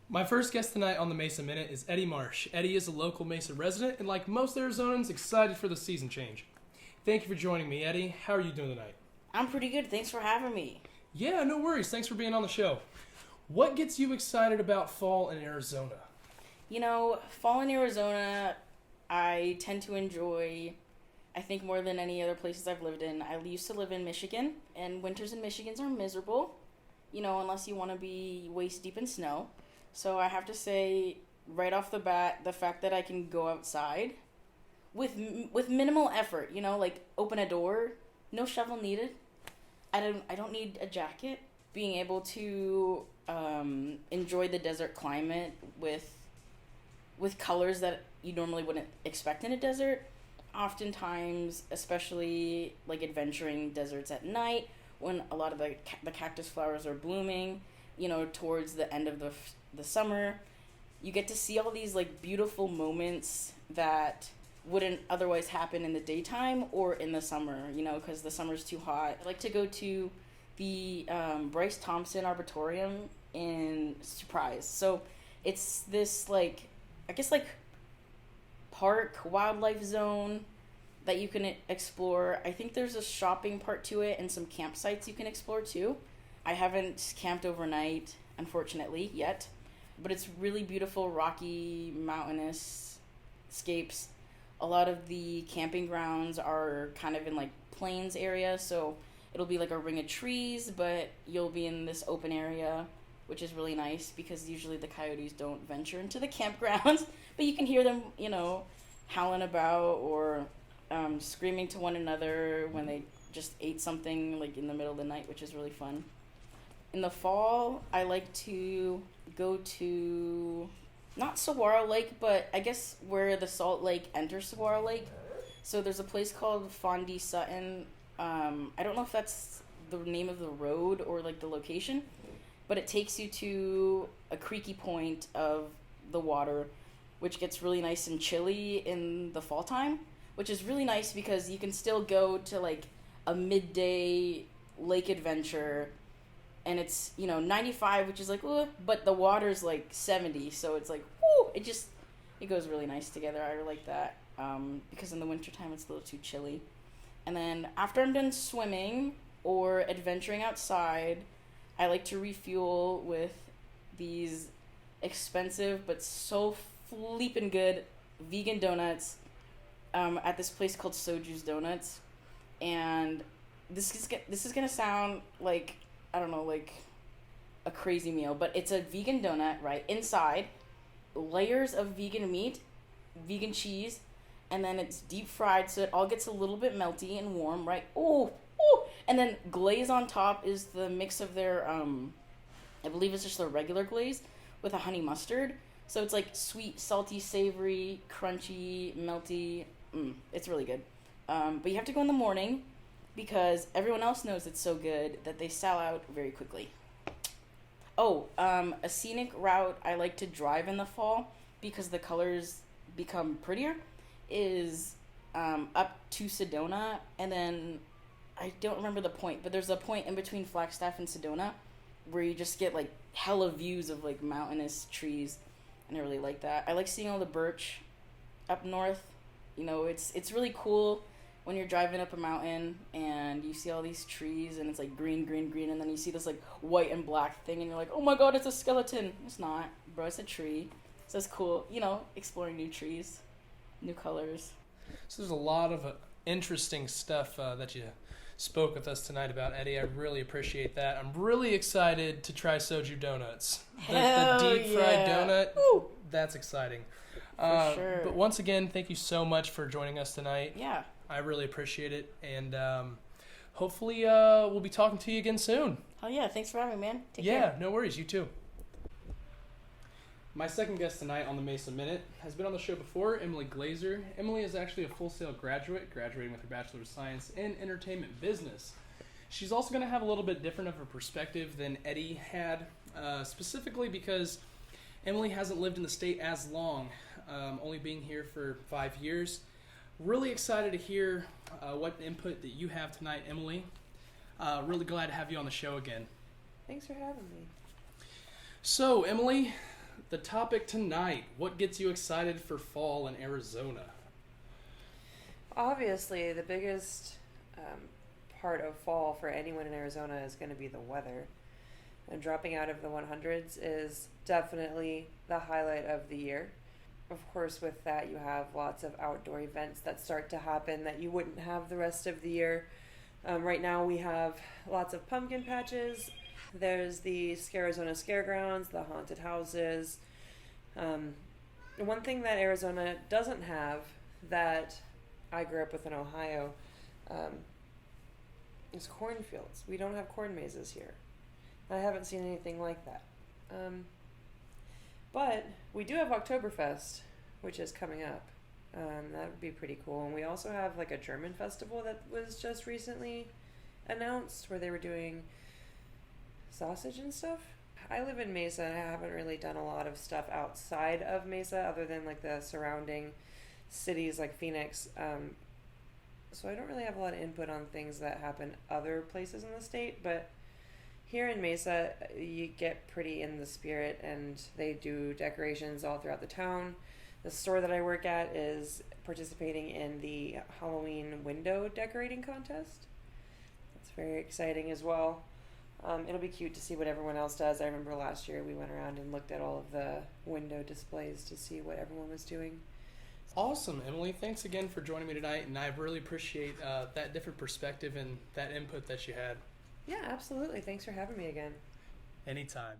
My first guest tonight on the Mesa Minute is Eddie Marsh. Eddie is a local Mesa resident and, like most Arizonans, excited for the season change. Thank you for joining me, Eddie. How are you doing tonight? I'm pretty good. Thanks for having me. Yeah, no worries. Thanks for being on the show. What gets you excited about fall in Arizona? You know, fall in Arizona, I tend to enjoy, I think, more than any other places I've lived in. I used to live in Michigan, and winters in Michigan are miserable, unless you want to be waist deep in snow. So I have to say, right off the bat, the fact that I can go outside with minimal effort, like open a door, no shovel needed. I don't need a jacket. Being able to enjoy the desert climate with colors that you normally wouldn't expect in a desert. Oftentimes, especially like adventuring deserts at night when a lot of the cactus flowers are blooming, towards the end of the summer, you get to see all these like beautiful moments that wouldn't otherwise happen in the daytime or in the summer, because the summer's too hot. I like to go to the Bryce Thompson Arboretum in Surprise. So it's this park, wildlife zone that you can explore. I think there's a shopping part to it and some campsites you can explore too. I haven't camped overnight, unfortunately, yet, but it's really beautiful, rocky, mountainous scapes. A lot of the camping grounds are kind of in like plains area, so it'll be like a ring of trees, but you'll be in this open area, which is really nice because usually the coyotes don't venture into the campgrounds, but you can hear them, howling about or screaming to one another when they just ate something like in the middle of the night, which is really fun. In the fall, I like to go to not Saguaro Lake, but I guess where the Salt Lake enters Saguaro Lake. So there's a place called Fondie Sutton. I don't know if that's the name of the road or like the location, but it takes you to a creaky point of the water, which gets really nice and chilly in the fall time, which is really nice because you can still go to like a midday lake adventure, and it's 95, which is like but the water's like 70, so it's like it goes really nice together. I really like that because in the wintertime it's a little too chilly. And then after I'm done swimming or adventuring outside, I like to refuel with these expensive but so flippin' good vegan donuts at this place called Soju's Donuts. And this is gonna sound like, I don't know, like a crazy meal, but it's a vegan donut, right? Inside, layers of vegan meat, vegan cheese, and then it's deep fried, so it all gets a little bit melty and warm, right? Ooh. And then glaze on top is the mix of their, I believe it's just the regular glaze with a honey mustard. So it's like sweet, salty, savory, crunchy, melty. It's really good. But you have to go in the morning because everyone else knows it's so good that they sell out very quickly. A scenic route I like to drive in the fall because the colors become prettier is up to Sedona, and then I don't remember the point, but there's a point in between Flagstaff and Sedona where you just get like hella views of like mountainous trees, and I really like that. I like seeing all the birch up north. It's really cool when you're driving up a mountain and you see all these trees and it's like green, and then you see this like white and black thing and you're like, oh my god, it's a skeleton. It's not, bro, it's a tree. So it's cool, exploring new trees, new colors. So there's a lot of interesting stuff that you spoke with us tonight about, Eddie. I really appreciate that. I'm really excited to try Soju Donuts. The deep fried donut, Woo! That's exciting. For sure. But once again, thank you so much for joining us tonight. Yeah. I really appreciate it, and hopefully we'll be talking to you again soon. Oh yeah, thanks for having me, man. Take care. Yeah, no worries. You too. My second guest tonight on the Mesa Minute has been on the show before, Emily Glaser. Emily is actually a Full Sail graduate, graduating with her Bachelor of Science in Entertainment Business. She's also going to have a little bit different of a perspective than Eddie had, specifically because Emily hasn't lived in the state as long, only being here for 5 years. Really excited to hear what input that you have tonight, Emily. Really glad to have you on the show again. Thanks for having me. So, Emily, The topic tonight, what gets you excited for fall in Arizona? Obviously, the biggest part of fall for anyone in Arizona is going to be the weather. And dropping out of the 100s is definitely the highlight of the year. Of course, with that, you have lots of outdoor events that start to happen that you wouldn't have the rest of the year. Right now, we have lots of pumpkin patches. There's the Arizona Scaregrounds, the haunted houses. One thing that Arizona doesn't have that I grew up with in Ohio is cornfields. We don't have corn mazes here. I haven't seen anything like that. But we do have Oktoberfest, which is coming up. That would be pretty cool. And we also have like a German festival that was just recently announced where they were doing sausage and stuff. I live in Mesa and I haven't really done a lot of stuff outside of Mesa other than like the surrounding cities like Phoenix. So I don't really have a lot of input on things that happen other places in the state, but here in Mesa, you get pretty in the spirit, and they do decorations all throughout the town. The store that I work at is participating in the Halloween window decorating contest. That's very exciting as well. It'll be cute to see what everyone else does. I remember last year we went around and looked at all of the window displays to see what everyone was doing. Awesome, Emily. Thanks again for joining me tonight, and I really appreciate that different perspective and that input that you had. Yeah, absolutely. Thanks for having me again. Anytime.